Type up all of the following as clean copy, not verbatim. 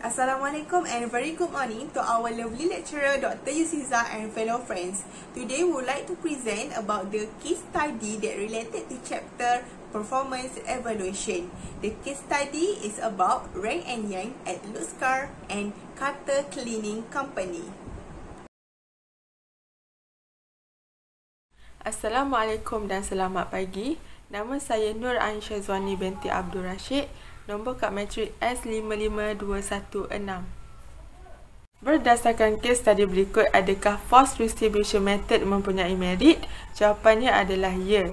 Assalamualaikum and very good morning to our lovely lecturer Dr. Yusiza and fellow friends. Today we would like to present about the case study that related to chapter performance evaluation. The case study is about Rang and Yang at Luskar and Carter Cleaning Company. Assalamualaikum dan selamat pagi. Nama saya Nur Aisyah Zwani binti Abdul Rashid. Nombor kad matrik S55216. Berdasarkan kes tadi berikut, adakah force distribution method mempunyai merit? Jawapannya adalah ya.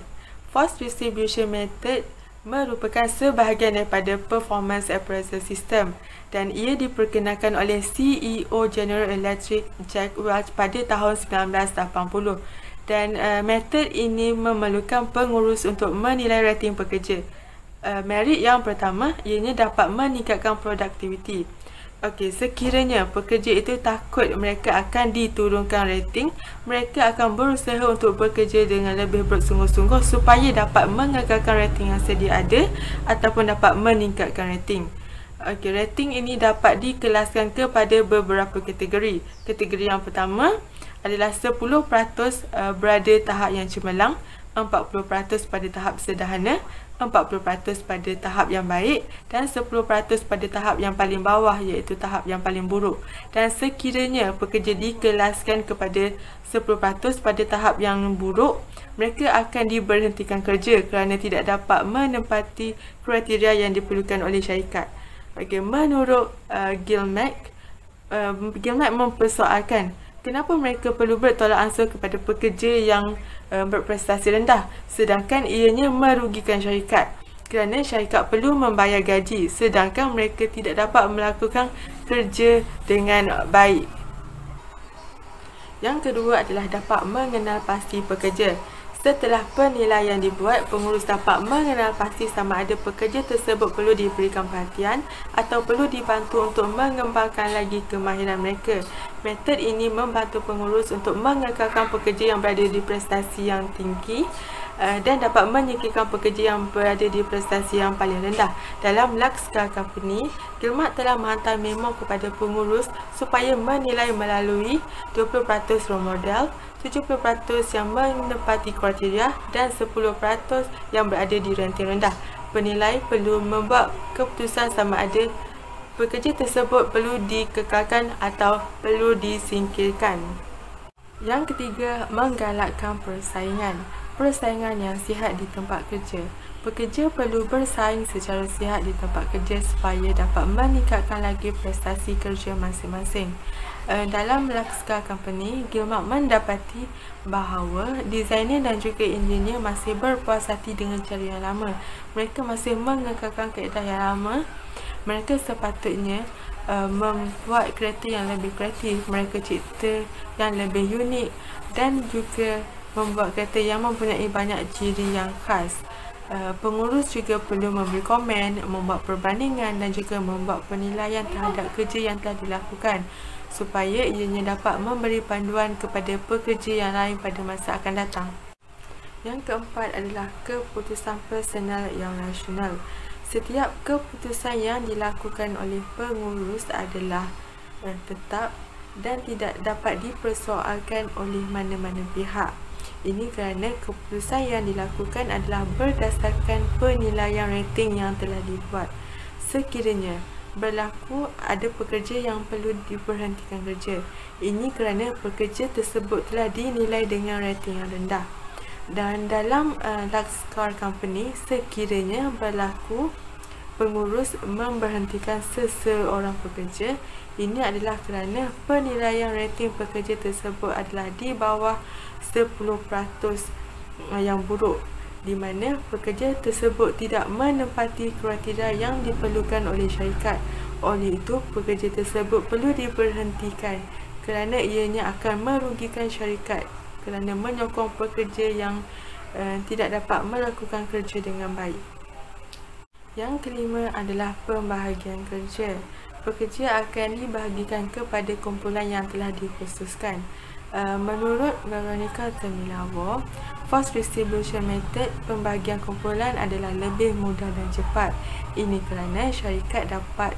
Force distribution method merupakan sebahagian daripada performance appraisal system dan ia diperkenalkan oleh CEO General Electric Jack Welch pada tahun 1980. Dan metod ini memerlukan pengurus untuk menilai rating pekerja. Merit yang pertama, ianya dapat meningkatkan produktiviti. Okey, sekiranya pekerja itu takut mereka akan diturunkan rating, mereka akan berusaha untuk bekerja dengan lebih bersungguh-sungguh supaya dapat mengekalkan rating yang sedia ada ataupun dapat meningkatkan rating. Okey, rating ini dapat dikelaskan kepada beberapa kategori. Kategori yang pertama adalah 10% berada tahap yang cemerlang, 40% pada tahap sederhana, 40% pada tahap yang baik dan 10% pada tahap yang paling bawah iaitu tahap yang paling buruk. Dan sekiranya pekerja dikelaskan kepada 10% pada tahap yang buruk, mereka akan diberhentikan kerja kerana tidak dapat menempati kriteria yang diperlukan oleh syarikat. Okay, menurut Gilmack mempersoalkan kenapa mereka perlu bertolak ansur kepada pekerja yang berprestasi rendah sedangkan ianya merugikan syarikat kerana syarikat perlu membayar gaji sedangkan mereka tidak dapat melakukan kerja dengan baik. Yang kedua adalah dapat mengenal pasti pekerja. Setelah penilaian dibuat, pengurus dapat mengenal pasti sama ada pekerja tersebut perlu diberikan perhatian atau perlu dibantu untuk mengembangkan lagi kemahiran mereka. Metod ini membantu pengurus untuk mengekalkan pekerja yang berada di prestasi yang tinggi dan dapat menyingkirkan pekerja yang berada di prestasi yang paling rendah. Dalam Luskar Company, Gilmack telah menghantar memo kepada pengurus supaya menilai melalui 20% role model, 70% yang menepati kriteria dan 10% yang berada di ranting rendah. Penilai perlu membuat keputusan sama ada pekerja tersebut perlu dikekalkan atau perlu disingkirkan. Yang ketiga, menggalakkan persaingan. Persaingan yang sihat di tempat kerja. Pekerja perlu bersaing secara sihat di tempat kerja supaya dapat meningkatkan lagi prestasi kerja masing-masing. Dalam Luskar Company, Gilmack mendapati bahawa designer dan juga engineer masih berpuas hati dengan cara yang lama. Mereka masih mengekalkan kaedah yang lama. Mereka sepatutnya membuat kereta yang lebih kreatif, mereka cipta yang lebih unik dan juga membuat kereta yang mempunyai banyak ciri yang khas. Pengurus juga perlu memberi komen, membuat perbandingan dan juga membuat penilaian terhadap kerja yang telah dilakukan supaya ianya dapat memberi panduan kepada pekerja yang lain pada masa akan datang. Yang keempat adalah keputusan personal yang rasional. Setiap keputusan yang dilakukan oleh pengurus adalah tetap dan tidak dapat dipersoalkan oleh mana-mana pihak. Ini kerana keputusan yang dilakukan adalah berdasarkan penilaian rating yang telah dibuat. Sekiranya berlaku ada pekerja yang perlu diberhentikan kerja, ini kerana pekerja tersebut telah dinilai dengan rating yang rendah. Dan dalam Luskar Company, sekiranya berlaku pengurus memberhentikan seseorang pekerja, ini adalah kerana penilaian rating pekerja tersebut adalah di bawah 10% yang buruk, di mana pekerja tersebut tidak menepati kriteria yang diperlukan oleh syarikat. Oleh itu, pekerja tersebut perlu diberhentikan kerana ianya akan merugikan syarikat kerana menyokong pekerja yang tidak dapat melakukan kerja dengan baik. Yang kelima adalah pembahagian kerja. Pekerja akan dibahagikan kepada kumpulan yang telah dikhususkan. Menurut Veronica Temilawa, force distribution method pembahagian kumpulan adalah lebih mudah dan cepat. Ini kerana syarikat dapat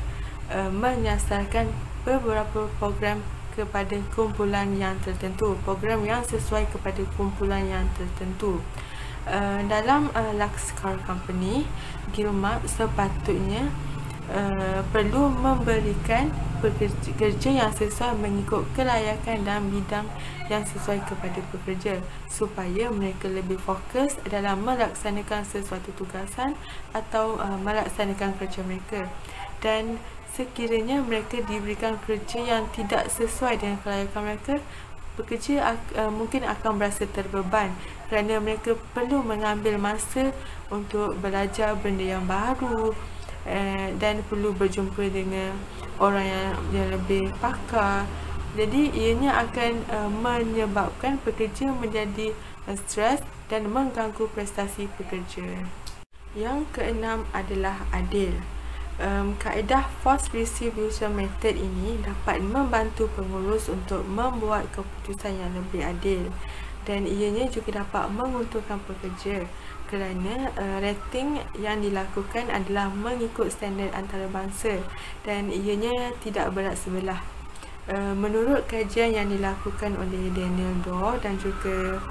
menyasarkan beberapa program kepada kumpulan yang tertentu, program yang sesuai kepada kumpulan yang tertentu. Dalam Lux Car Company, Guillemard sepatutnya perlu memberikan pekerja yang sesuai mengikut kelayakan dan bidang yang sesuai kepada pekerja, supaya mereka lebih fokus dalam melaksanakan sesuatu tugasan atau melaksanakan kerja mereka. Dan sekiranya mereka diberikan kerja yang tidak sesuai dengan kelayakan mereka, pekerja mungkin akan berasa terbeban kerana mereka perlu mengambil masa untuk belajar benda yang baru dan perlu berjumpa dengan orang yang lebih pakar. Jadi ianya akan menyebabkan pekerja menjadi stres dan mengganggu prestasi pekerja. Yang keenam adalah adil. Kaedah force distribution method ini dapat membantu pengurus untuk membuat keputusan yang lebih adil, dan ianya juga dapat menguntungkan pekerja kerana rating yang dilakukan adalah mengikut standard antarabangsa dan ianya tidak berat sebelah. Menurut kajian yang dilakukan oleh Daniel Dorr dan juga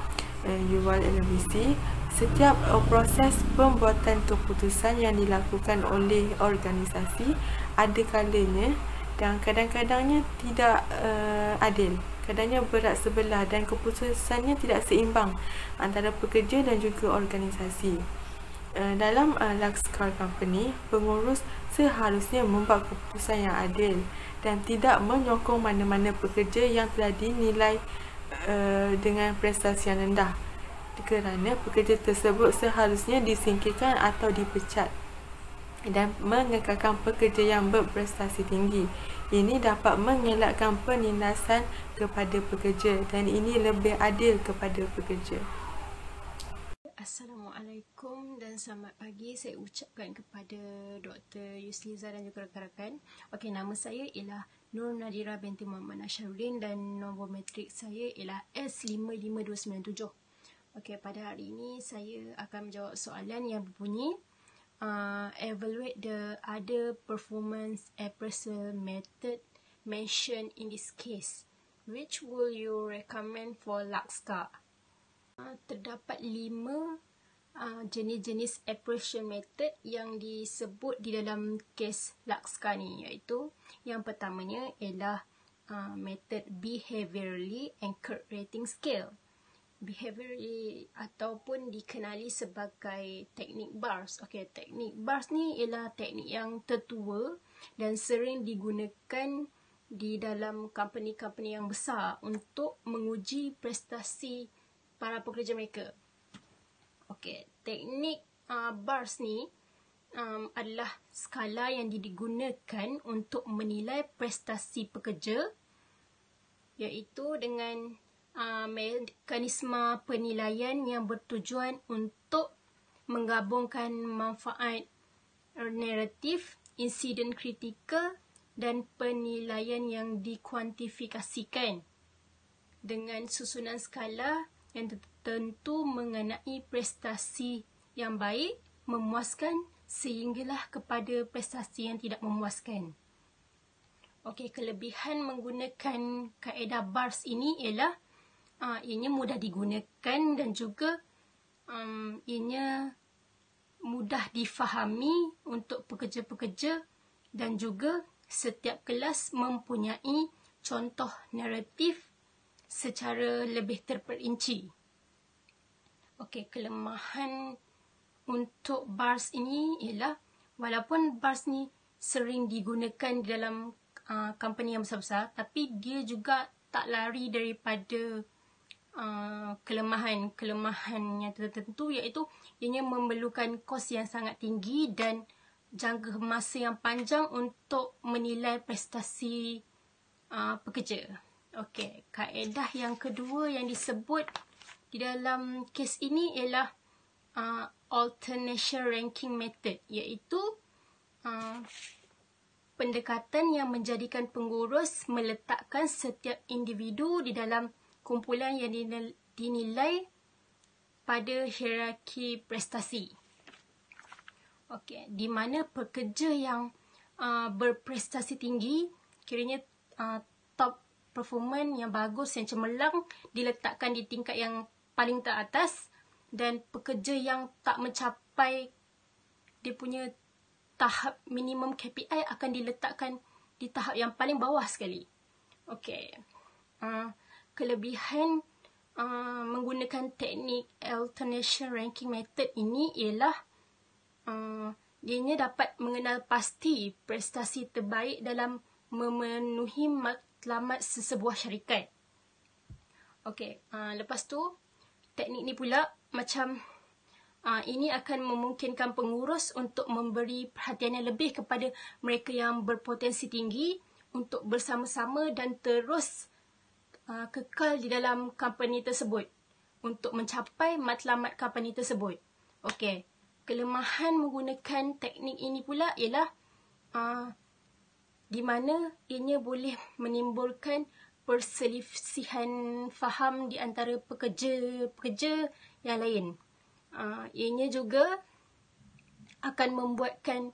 Yuval Elevisi, setiap proses pembuatan keputusan yang dilakukan oleh organisasi ada kalanya dan kadang-kadangnya tidak adil, kadangnya berat sebelah dan keputusannya tidak seimbang antara pekerja dan juga organisasi. Dalam Lux Car Company, pengurus seharusnya membuat keputusan yang adil dan tidak menyokong mana-mana pekerja yang telah dinilai dengan prestasi yang rendah, kerana pekerja tersebut seharusnya disingkirkan atau dipecat dan mengekalkan pekerja yang berprestasi tinggi. Ini dapat mengelakkan penindasan kepada pekerja dan ini lebih adil kepada pekerja. Assalamualaikum dan selamat pagi. Saya ucapkan kepada Dr. Yusliza dan juga rakan-rakan. Okey, nama saya ialah Nur Nadira binti Muhammad Nasharuddin dan nombor matrik saya ialah S55297. Okey, pada hari ini saya akan menjawab soalan yang berbunyi evaluate the other performance appraisal method mentioned in this case. Which will you recommend for Lux Car? Terdapat 5 jenis-jenis appraisal method yang disebut di dalam kes Lux Car ni, iaitu yang pertamanya ialah method behaviorally anchored rating scale. Behaviorally ataupun dikenali sebagai teknik BARS. Okey, teknik BARS ni ialah teknik yang tertua dan sering digunakan di dalam company-company yang besar untuk menguji prestasi para pekerja mereka. Okey, teknik BARS ni adalah skala yang digunakan untuk menilai prestasi pekerja, iaitu dengan mekanisme penilaian yang bertujuan untuk menggabungkan manfaat naratif, insiden kritikal dan penilaian yang dikuantifikasikan dengan susunan skala yang tentu mengenai prestasi yang baik, memuaskan sehinggalah kepada prestasi yang tidak memuaskan. Okey, kelebihan menggunakan kaedah BARS ini ialah ianya mudah digunakan dan juga ianya mudah difahami untuk pekerja-pekerja dan juga setiap kelas mempunyai contoh naratif secara lebih terperinci. Okey, kelemahan untuk BARS ini ialah walaupun BARS ni sering digunakan di dalam company yang besar-besar, tapi dia juga tak lari daripada kelemahan yang tertentu, iaitu ianya memerlukan kos yang sangat tinggi dan jangka masa yang panjang untuk menilai prestasi pekerja. Okey, kaedah yang kedua yang disebut di dalam kes ini ialah alternation ranking method, iaitu pendekatan yang menjadikan pengurus meletakkan setiap individu di dalam kumpulan yang dinilai pada hierarki prestasi. Okey, di mana pekerja yang berprestasi tinggi, kiranya top performance yang bagus, yang cemerlang diletakkan di tingkat yang paling teratas, dan pekerja yang tak mencapai dia punya tahap minimum KPI akan diletakkan di tahap yang paling bawah sekali. Okey. Kelebihan menggunakan teknik alternation ranking method ini ialah ianya dapat mengenal pasti prestasi terbaik dalam memenuhi matlamat sesebuah syarikat. Okey, lepas tu teknik ni pula macam ini akan memungkinkan pengurus untuk memberi perhatian yang lebih kepada mereka yang berpotensi tinggi untuk bersama-sama dan terus kekal di dalam company tersebut untuk mencapai matlamat company tersebut. Okey, kelemahan menggunakan teknik ini pula ialah di mana ianya boleh menimbulkan perselisihan faham di antara pekerja-pekerja yang lain. Ianya juga akan membuatkan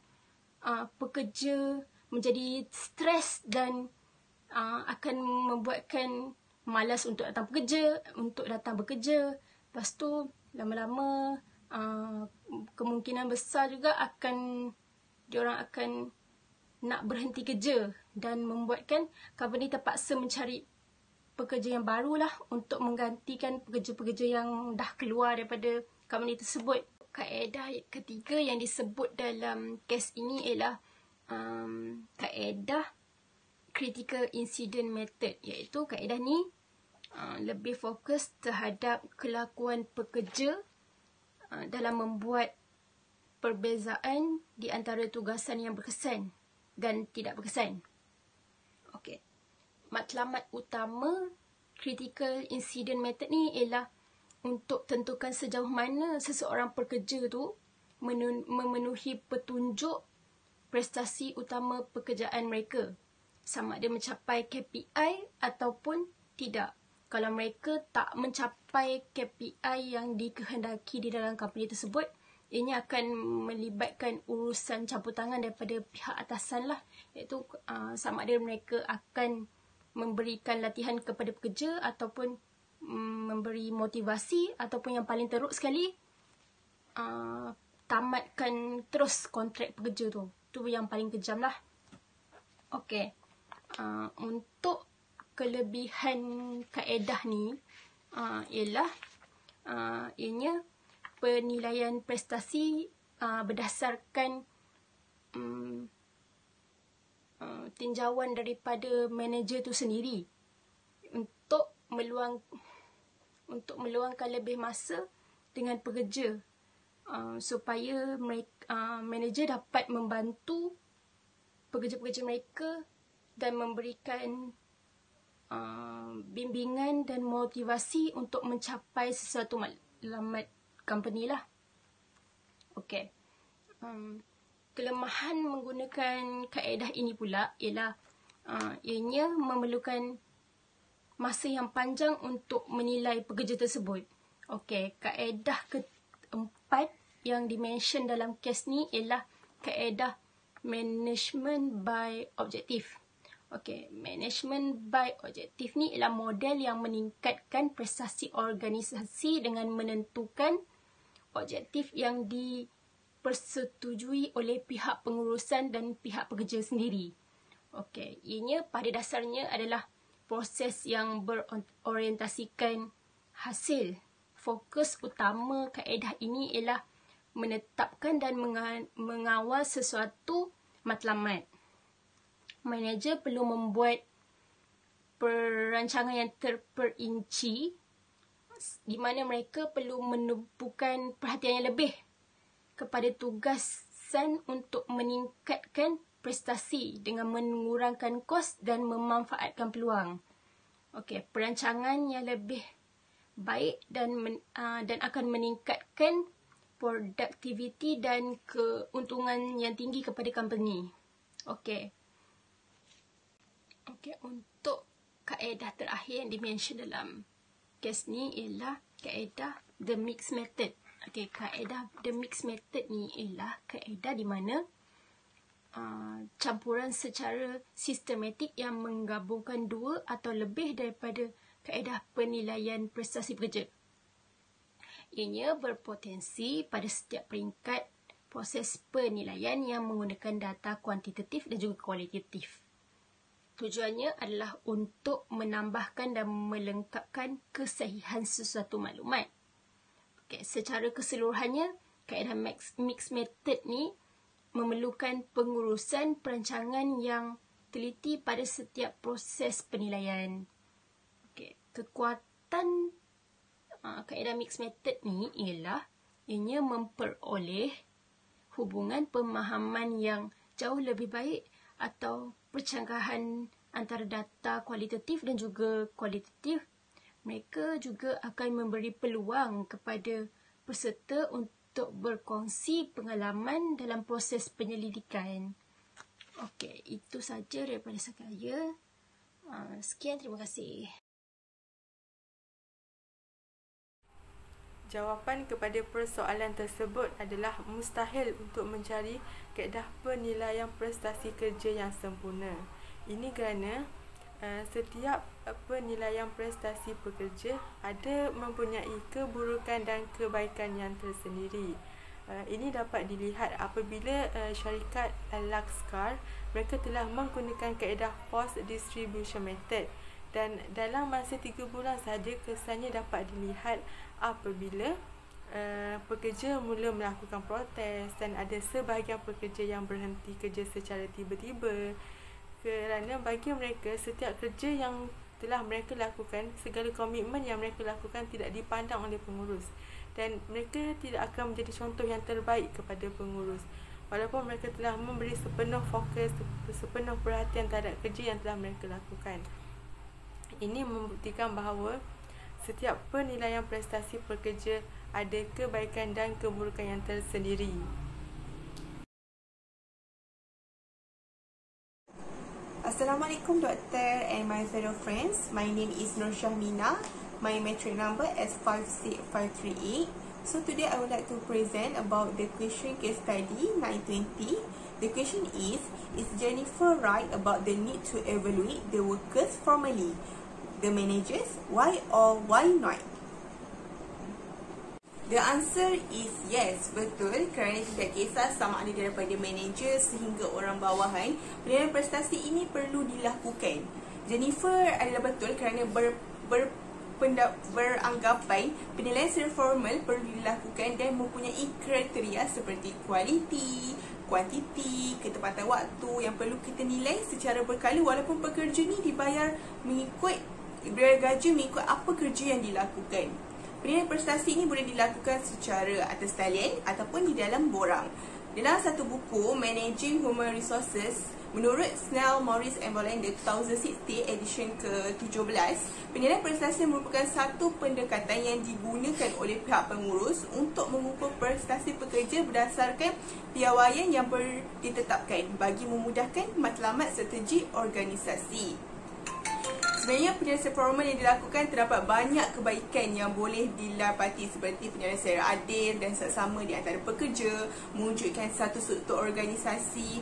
pekerja menjadi stres dan akan membuatkan malas untuk datang bekerja. Lepas tu lama-lama kemungkinan besar juga diorang akan nak berhenti kerja dan membuatkan company terpaksa mencari pekerja yang barulah untuk menggantikan pekerja-pekerja yang dah keluar daripada company tersebut. Kaedah ketiga yang disebut dalam kes ini ialah kaedah critical incident method, iaitu kaedah ni lebih fokus terhadap kelakuan pekerja dalam membuat perbezaan di antara tugasan yang berkesan dan tidak berkesan. Okey. Matlamat utama critical incident method ni ialah untuk tentukan sejauh mana seseorang pekerja tu memenuhi petunjuk prestasi utama pekerjaan mereka, sama ada mencapai KPI ataupun tidak. Kalau mereka tak mencapai KPI yang dikehendaki di dalam company tersebut, ianya akan melibatkan urusan campur tangan daripada pihak atasan lah, iaitu sama ada mereka akan memberikan latihan kepada pekerja ataupun memberi motivasi, ataupun yang paling teruk sekali tamatkan terus kontrak pekerja tu. Tu yang paling kejam lah. Okey. Untuk kelebihan kaedah ni ialah ianya penilaian prestasi berdasarkan tinjauan daripada manager tu sendiri untuk meluangkan lebih masa dengan pekerja supaya manager dapat membantu pekerja-pekerja mereka dan memberikan bimbingan dan motivasi untuk mencapai sesuatu matlamat company lah. Okey. Kelemahan menggunakan kaedah ini pula ialah ianya memerlukan masa yang panjang untuk menilai pekerja tersebut. Okey, kaedah keempat yang dimention dalam kes ni ialah kaedah management by objective. Okey, management by objective ni ialah model yang meningkatkan prestasi organisasi dengan menentukan objektif yang dipersetujui oleh pihak pengurusan dan pihak pekerja sendiri. Okey, ianya pada dasarnya adalah proses yang berorientasikan hasil. Fokus utama kaedah ini ialah menetapkan dan mengawal sesuatu matlamat. Manager perlu membuat perancangan yang terperinci di mana mereka perlu menumpukan perhatian yang lebih kepada tugasan untuk meningkatkan prestasi dengan mengurangkan kos dan memanfaatkan peluang. Okey, perancangan yang lebih baik dan akan meningkatkan produktiviti dan keuntungan yang tinggi kepada company. Okey. Okey, untuk kaedah terakhir yang dimention dalam kes ni ialah kaedah the mix method. Okey, kaedah the mix method ni ialah kaedah di mana campuran secara sistematik yang menggabungkan dua atau lebih daripada kaedah penilaian prestasi pekerja. Ianya berpotensi pada setiap peringkat proses penilaian yang menggunakan data kuantitatif dan juga kualitatif. Tujuannya adalah untuk menambahkan dan melengkapkan kesahihan sesuatu maklumat. Secara keseluruhannya, kaedah mixed method ni memerlukan pengurusan perancangan yang teliti pada setiap proses penilaian. Kekuatan kaedah mixed method ni ialah ianya memperoleh hubungan pemahaman yang jauh lebih baik atau percanggahan antara data kualitatif dan juga kualitatif. Mereka juga akan memberi peluang kepada peserta untuk berkongsi pengalaman dalam proses penyelidikan. Okey, itu saja daripada saya. Sekian, terima kasih. Jawapan kepada persoalan tersebut adalah mustahil untuk mencari kaedah penilaian prestasi kerja yang sempurna. Ini kerana setiap penilaian prestasi pekerja ada mempunyai keburukan dan kebaikan yang tersendiri. Ini dapat dilihat apabila syarikat Luxcar mereka telah menggunakan kaedah force distribution method, dan dalam masa 3 bulan sahaja kesannya dapat dilihat apabila pekerja mula melakukan protes dan ada sebahagian pekerja yang berhenti kerja secara tiba-tiba, kerana bagi mereka setiap kerja yang telah mereka lakukan, segala komitmen yang mereka lakukan tidak dipandang oleh pengurus, dan mereka tidak akan menjadi contoh yang terbaik kepada pengurus walaupun mereka telah memberi sepenuh fokus, sepenuh perhatian terhadap kerja yang telah mereka lakukan. Ini membuktikan bahawa setiap penilaian prestasi pekerja ada kebaikan dan keburukan yang tersendiri. Assalamualaikum Doktor and my fellow friends. My name is Nur Syahmina. My metric number is 56538. So today I would like to present about the question case study 920. The question is Jennifer right about the need to evaluate the workers formally? The managers, why or why not? The answer is yes, betul, kerana tidak kisah sama ada daripada manager sehingga orang bawahan, penilaian prestasi ini perlu dilakukan. Jennifer adalah betul kerana beranggapan penilaian secara formal perlu dilakukan dan mempunyai kriteria seperti kualiti, kuantiti, ketepatan waktu yang perlu kita nilai secara berkala walaupun pekerja ni dibayar gaji mengikut apa kerja yang dilakukan. Penilaian prestasi ini boleh dilakukan secara atas talian ataupun di dalam borang. Dalam satu buku, Managing Human Resources, menurut Snell, Morris and Bolander 2016 edition ke-17, penilaian prestasi merupakan satu pendekatan yang digunakan oleh pihak pengurus untuk mengukur prestasi pekerja berdasarkan piawaian yang ditetapkan bagi memudahkan matlamat strategi organisasi. Sebenarnya penilaian formal yang dilakukan terdapat banyak kebaikan yang boleh didapati seperti penilaian secara adil dan seksama di antara pekerja, mewujudkan satu struktur organisasi,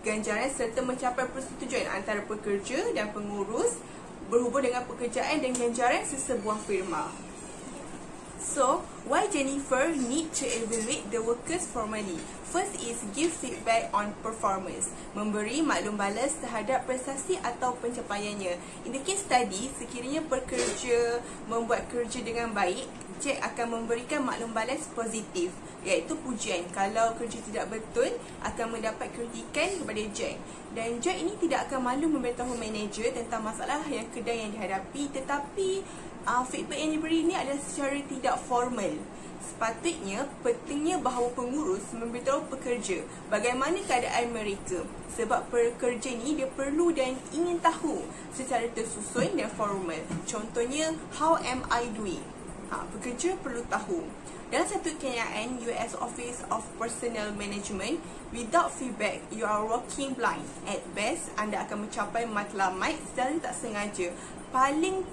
ganjaran serta mencapai persetujuan antara pekerja dan pengurus berhubung dengan pekerjaan dan ganjaran sesebuah firma. So, why Jennifer need to evaluate the workers formally? First is give feedback on performance, memberi maklum balas terhadap prestasi atau pencapaiannya. In the case study, sekiranya pekerja membuat kerja dengan baik, Jack akan memberikan maklum balas positif, iaitu pujian. Kalau kerja tidak betul, akan mendapat kritikan kepada Jack. Dan Jack ini tidak akan malu memberitahu manager tentang masalah yang kedai yang dihadapi, tetapi feedback yang diberi ini adalah secara tidak formal. Sepatutnya, pentingnya bahawa pengurus memberitahu pekerja bagaimana keadaan mereka, sebab pekerja ni dia perlu dan ingin tahu secara tersusun dan formal. Contohnya, how am I doing? Pekerja perlu tahu. Dalam satu kenyataan US Office of Personnel Management, without feedback, you are walking blind. At best, anda akan mencapai matlamat secara tak sengaja. Paling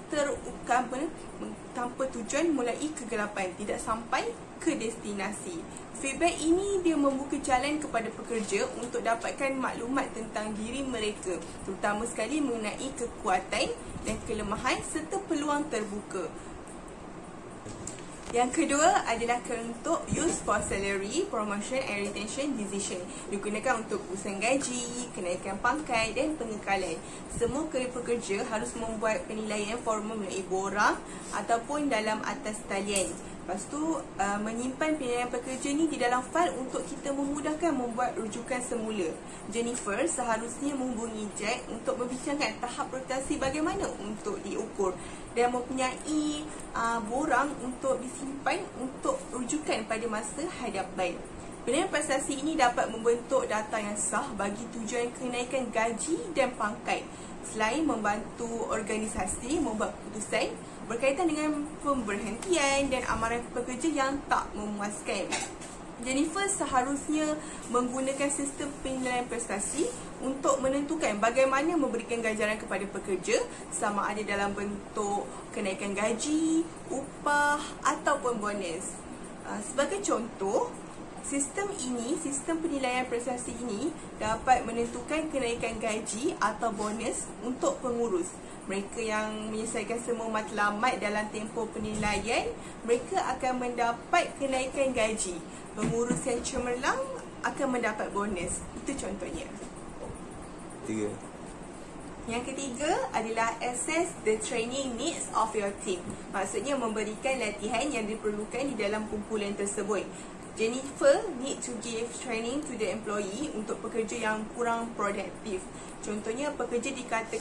tanpa tujuan mulai kegelapan, tidak sampai ke destinasi. Feedback ini dia membuka jalan kepada pekerja untuk dapatkan maklumat tentang diri mereka, terutama sekali mengenai kekuatan dan kelemahan serta peluang terbuka. Yang kedua adalah untuk use for salary, promotion and retention decision. Digunakan untuk urusan gaji, kenaikan pangkat dan pengekalan. Semua pekerja harus membuat penilaian formal mengenai borang ataupun dalam atas talian. Lepas tu, menyimpan penilaian pekerja ni di dalam fail untuk kita memudahkan membuat rujukan semula. Jennifer seharusnya menghubungi Jack untuk membincangkan tahap rotasi bagaimana untuk diukur dan mempunyai borang untuk disimpan untuk rujukan pada masa hadapan. Penilaian prestasi ini dapat membentuk data yang sah bagi tujuan kenaikan gaji dan pangkat, selain membantu organisasi membuat keputusan berkaitan dengan pemberhentian dan amaran pekerja yang tak memuaskan. Jennifer seharusnya menggunakan sistem penilaian prestasi untuk menentukan bagaimana memberikan ganjaran kepada pekerja, sama ada dalam bentuk kenaikan gaji, upah ataupun bonus. Sebagai contoh, sistem penilaian prestasi ini dapat menentukan kenaikan gaji atau bonus untuk pengurus. Mereka yang menyelesaikan semua matlamat dalam tempoh penilaian, mereka akan mendapat kenaikan gaji. Pengurus yang cemerlang akan mendapat bonus. Itu contohnya. Yang ketiga adalah assess the training needs of your team. Maksudnya memberikan latihan yang diperlukan di dalam kumpulan tersebut. Jennifer need to give training to the employee untuk pekerja yang kurang produktif. Contohnya pekerja di kata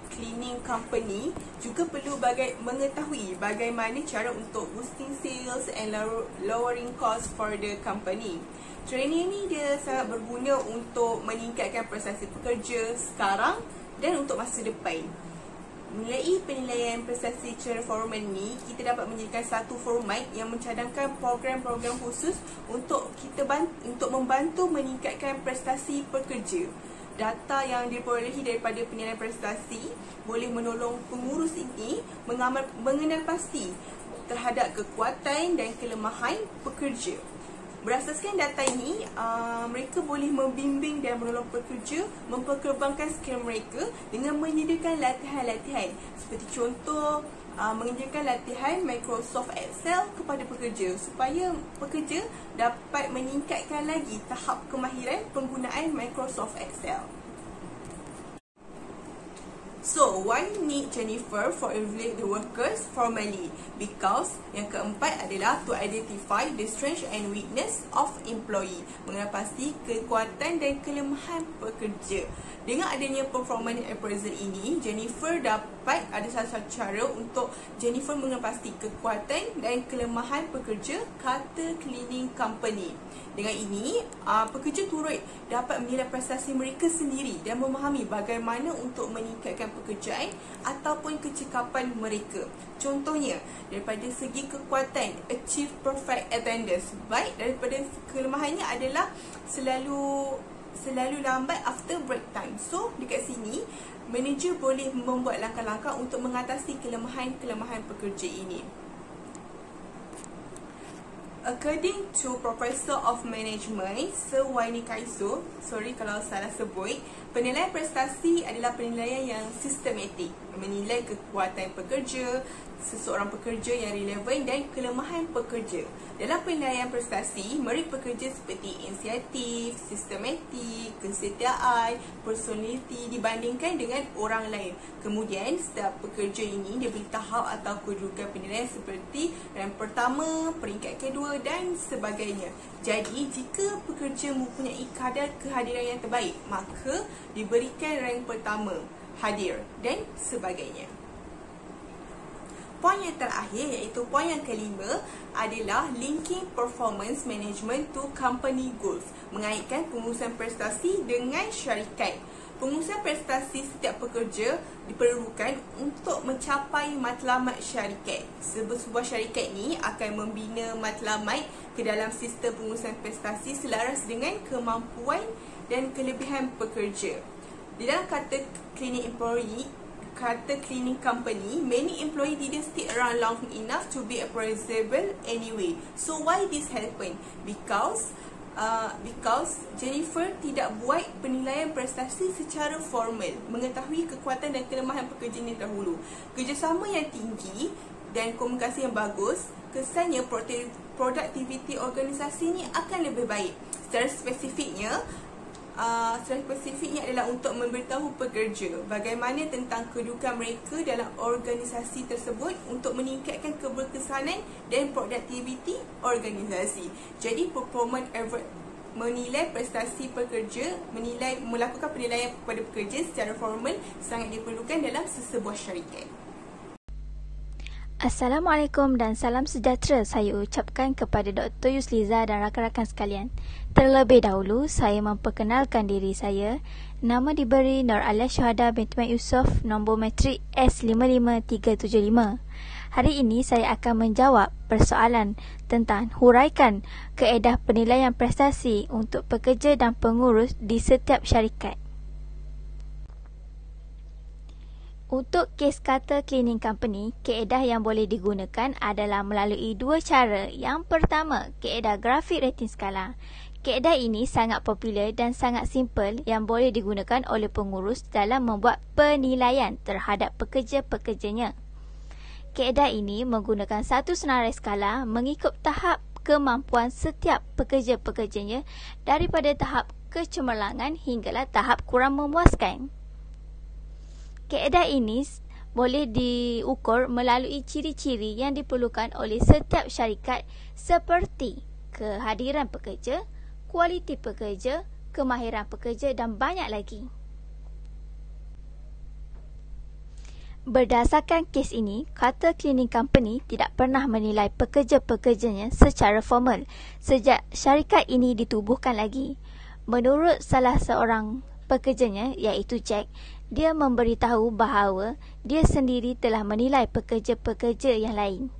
cleaning company juga perlu mengetahui bagaimana cara untuk boosting sales and lowering cost for the company. Training ni dia sangat berguna untuk meningkatkan prestasi pekerja sekarang dan untuk masa depan. Melalui penilaian prestasi secara formal ni, kita dapat menjadikan satu format yang mencadangkan program-program khusus untuk membantu meningkatkan prestasi pekerja. Data yang diperolehi daripada penilaian prestasi boleh menolong pengurus ini mengenal pasti terhadap kekuatan dan kelemahan pekerja. Berdasarkan data ini, mereka boleh membimbing dan menolong pekerja memperkembangkan skill mereka dengan menyediakan latihan-latihan. Seperti contoh, menyediakan latihan Microsoft Excel kepada pekerja supaya pekerja dapat meningkatkan lagi tahap kemahiran penggunaan Microsoft Excel. So, why need Jennifer for evaluate the workers formally? Because yang keempat adalah to identify the strength and weakness of employee. Mengenal pasti kekuatan dan kelemahan pekerja. Dengan adanya performance appraisal ini, Jennifer dapat ada satu cara untuk Jennifer mengenal pasti kekuatan dan kelemahan pekerja kata cleaning company. Dengan ini, pekerja turut dapat menilai prestasi mereka sendiri dan memahami bagaimana untuk meningkatkan pekerjaan ataupun kecekapan mereka. Contohnya, daripada segi kekuatan, achieve perfect attendance. Baik, daripada kelemahannya adalah selalu lambat after break time. So, dekat sini, manager boleh membuat langkah-langkah untuk mengatasi kelemahan-kelemahan pekerja ini. According to Professor of Management, Sir Wayne Kaiso, sorry kalau salah sebut, penilaian prestasi adalah penilaian yang sistematik, menilai kekuatan pekerja, seseorang pekerja yang relevan dan kelemahan pekerja. Dalam penilaian prestasi, meri pekerja seperti inisiatif, sistematik, kesetiaan, personality dibandingkan dengan orang lain. Kemudian, setiap pekerja ini diberi tahap atau kedudukan penilaian seperti rank pertama, peringkat kedua dan sebagainya. Jadi, jika pekerja mempunyai kadar kehadiran yang terbaik, maka diberikan rank pertama, hadir dan sebagainya. Poin yang terakhir iaitu poin yang kelima adalah linking performance management to company goals. Mengaitkan pengurusan prestasi dengan syarikat. Pengurusan prestasi setiap pekerja diperlukan untuk mencapai matlamat syarikat. Sebuah syarikat ni akan membina matlamat ke dalam sistem pengurusan prestasi selaras dengan kemampuan dan kelebihan pekerja. Di dalam kata cleaning employee kata cleaning company, many employees didn't stick around long enough to be appraisable anyway. So why this happened? Because Jennifer tidak buat penilaian prestasi secara formal, mengetahui kekuatan dan kelemahan pekerjanya dahulu. Kerjasama yang tinggi dan komunikasi yang bagus, kesannya produktiviti organisasi ni akan lebih baik. Secara spesifiknya adalah untuk memberitahu pekerja bagaimana tentang kedudukan mereka dalam organisasi tersebut untuk meningkatkan keberkesanan dan produktiviti organisasi. Jadi performance menilai prestasi pekerja, melakukan penilaian kepada pekerja secara formal sangat diperlukan dalam sesebuah syarikat. Assalamualaikum dan salam sejahtera saya ucapkan kepada Dr. Yusliza dan rakan-rakan sekalian. Terlebih dahulu, saya memperkenalkan diri saya. Nama diberi Nur Alia Syuhada binti Mat Yusof, nombor matrik S55375. Hari ini saya akan menjawab persoalan tentang huraikan kaedah penilaian prestasi untuk pekerja dan pengurus di setiap syarikat. Untuk kes kata cleaning company, kaedah yang boleh digunakan adalah melalui dua cara. Yang pertama, kaedah grafik rating skala. Kaedah ini sangat popular dan sangat simple yang boleh digunakan oleh pengurus dalam membuat penilaian terhadap pekerja-pekerjanya. Kaedah ini menggunakan satu senarai skala mengikut tahap kemampuan setiap pekerja-pekerjanya daripada tahap kecemerlangan hinggalah tahap kurang memuaskan. Kaedah ini boleh diukur melalui ciri-ciri yang diperlukan oleh setiap syarikat seperti kehadiran pekerja, kualiti pekerja, kemahiran pekerja dan banyak lagi. Berdasarkan kes ini, kata cleaning company tidak pernah menilai pekerja-pekerjanya secara formal sejak syarikat ini ditubuhkan lagi. Menurut salah seorang pekerjanya iaitu Jack, dia memberitahu bahawa dia sendiri telah menilai pekerja-pekerja yang lain.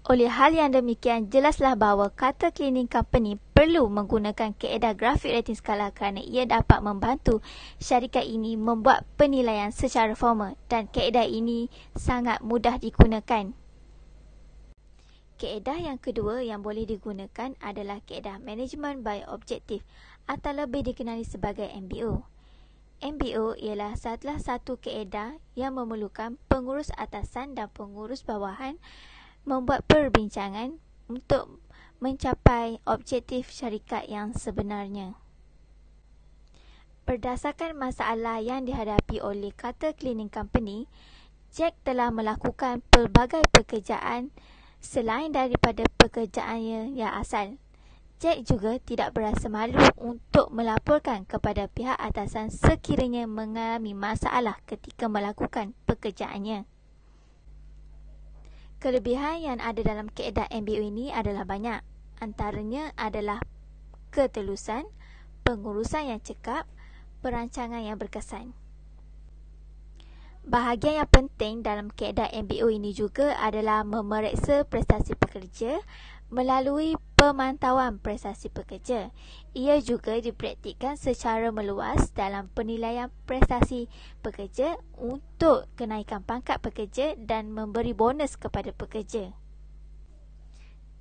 Oleh hal yang demikian, jelaslah bahawa kata cleaning company perlu menggunakan kaedah grafik rating skala kerana ia dapat membantu syarikat ini membuat penilaian secara formal dan kaedah ini sangat mudah digunakan. Kaedah yang kedua yang boleh digunakan adalah kaedah Management by Objective atau lebih dikenali sebagai MBO. MBO ialah salah satu kaedah yang memerlukan pengurus atasan dan pengurus bawahan membuat perbincangan untuk mencapai objektif syarikat yang sebenarnya. Berdasarkan masalah yang dihadapi oleh kata cleaning company, Jack telah melakukan pelbagai pekerjaan selain daripada pekerjaannya yang asal. Jack juga tidak berasa malu untuk melaporkan kepada pihak atasan sekiranya mengalami masalah ketika melakukan pekerjaannya. Kelebihan yang ada dalam kaedah MBO ini adalah banyak. Antaranya adalah ketelusan, pengurusan yang cekap, perancangan yang berkesan. Bahagian yang penting dalam kaedah MBO ini juga adalah memeriksa prestasi pekerja melalui pemantauan prestasi pekerja. Ia juga dipraktikkan secara meluas dalam penilaian prestasi pekerja untuk kenaikan pangkat pekerja dan memberi bonus kepada pekerja.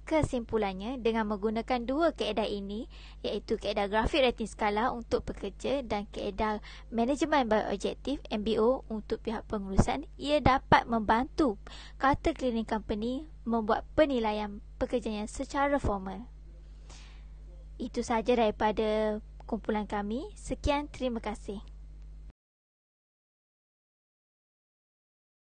Kesimpulannya, dengan menggunakan dua kaedah ini, iaitu kaedah grafik rating skala untuk pekerja dan kaedah Management by Objective MBO untuk pihak pengurusan, ia dapat membantu kata cleaning company membuat penilaian pekerjanya secara formal. Itu sahaja daripada kumpulan kami. Sekian, terima kasih.